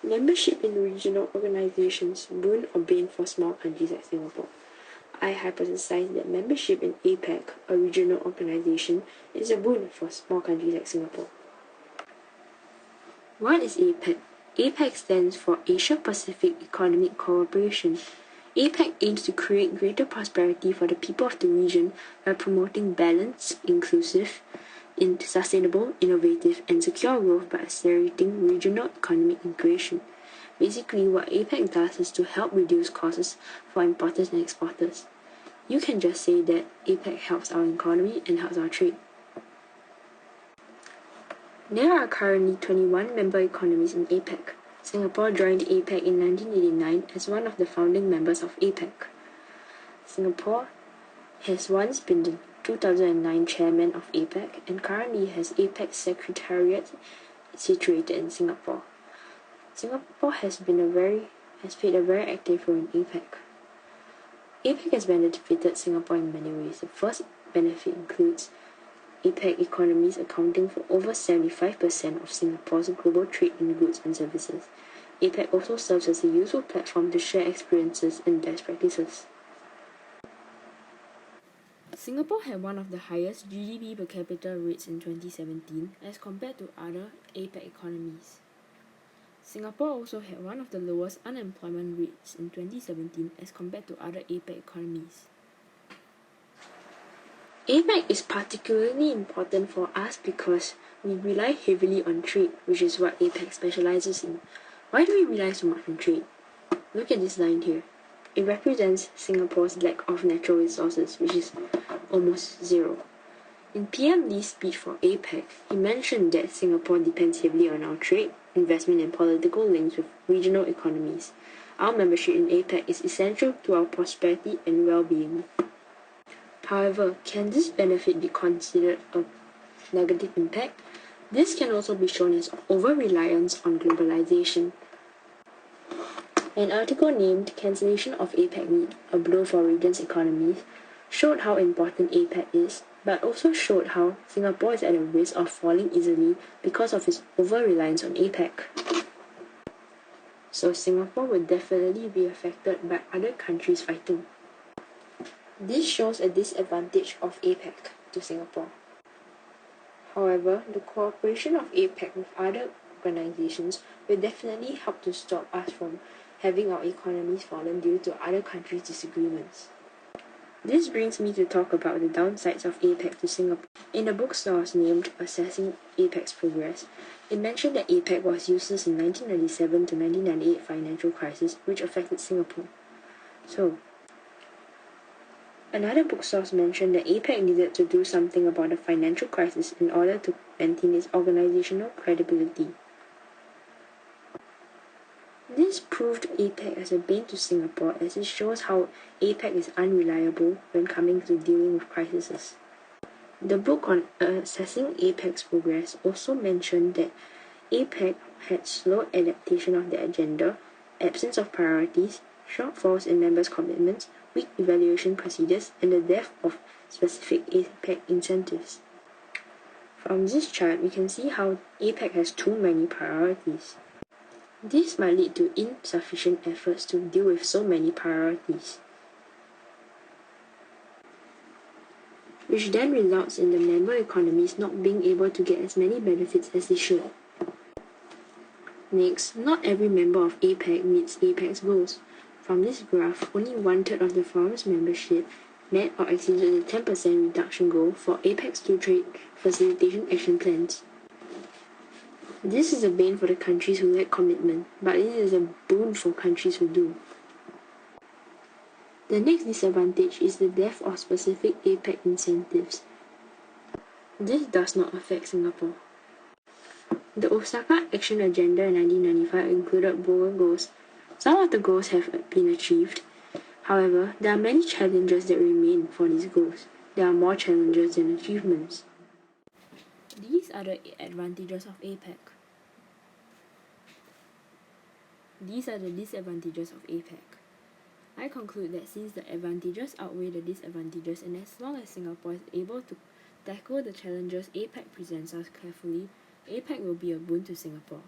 Membership in regional organizations, boon or bane for small countries like Singapore. I hypothesize that membership in APEC, a regional organization, is a boon for small countries like Singapore. What is APEC? APEC stands for Asia Pacific Economic Cooperation. APEC aims to create greater prosperity for the people of the region by promoting balanced, inclusive, sustainable, innovative, and secure growth by accelerating regional economic integration. Basically, what APEC does is to help reduce costs for importers and exporters. You can just say that APEC helps our economy and helps our trade. There are currently 21 member economies in APEC. Singapore joined APEC in 1989 as one of the founding members of APEC. Singapore has once been the 2009 chairman of APEC and currently has APEC Secretariat situated in Singapore. Singapore has played a very active role in APEC. APEC has benefited Singapore in many ways. The first benefit includes APEC economies accounting for over 75% of Singapore's global trade in goods and services. APEC also serves as a useful platform to share experiences and best practices. Singapore had one of the highest GDP per capita rates in 2017 as compared to other APEC economies. Singapore also had one of the lowest unemployment rates in 2017 as compared to other APEC economies. APEC is particularly important for us because we rely heavily on trade, which is what APEC specializes in. Why do we rely so much on trade? Look at this line here. It represents Singapore's lack of natural resources, which is almost zero. In PM Lee's speech for APEC, he mentioned that Singapore depends heavily on our trade, investment and political links with regional economies. Our membership in APEC is essential to our prosperity and well-being. However, can this benefit be considered a negative impact? This can also be shown as over-reliance on globalization. An article named Cancellation of APEC Meet, a Blow for Region's Economies, showed how important APEC is, but also showed how Singapore is at a risk of falling easily because of its over-reliance on APEC. So Singapore will definitely be affected by other countries fighting. This shows a disadvantage of APEC to Singapore. However, the cooperation of APEC with other organizations will definitely help to stop us from having our economies fallen due to other countries' disagreements. This brings me to talk about the downsides of APEC to Singapore. In the book source named Assessing APEC's Progress, it mentioned that APEC was useless in 1997 to 1998 financial crisis, which affected Singapore. So, another book source mentioned that APEC needed to do something about the financial crisis in order to maintain its organizational credibility. This proved APEC as a bane to Singapore as it shows how APEC is unreliable when coming to dealing with crises. The book on Assessing APEC's Progress also mentioned that APEC had slow adaptation of the agenda, absence of priorities, shortfalls in members' commitments, weak evaluation procedures, and the dearth of specific APEC incentives. From this chart, we can see how APEC has too many priorities. This might lead to insufficient efforts to deal with so many priorities, which then results in the member economies not being able to get as many benefits as they should. Next, not every member of APEC meets APEC's goals. From this graph, only 1/3 of the forum's membership met or exceeded the 10% reduction goal for APEC's two trade facilitation action plans. This is a bane for the countries who lack commitment, but it is a boon for countries who do. The next disadvantage is the dearth of specific APEC incentives. This does not affect Singapore. The Osaka Action Agenda in 1995 included bold goals. Some of the goals have been achieved. However, there are many challenges that remain for these goals. There are more challenges than achievements. These are the advantages of APEC. These are the disadvantages of APEC. I conclude that since the advantages outweigh the disadvantages, and as long as Singapore is able to tackle the challenges APEC presents us carefully, APEC will be a boon to Singapore.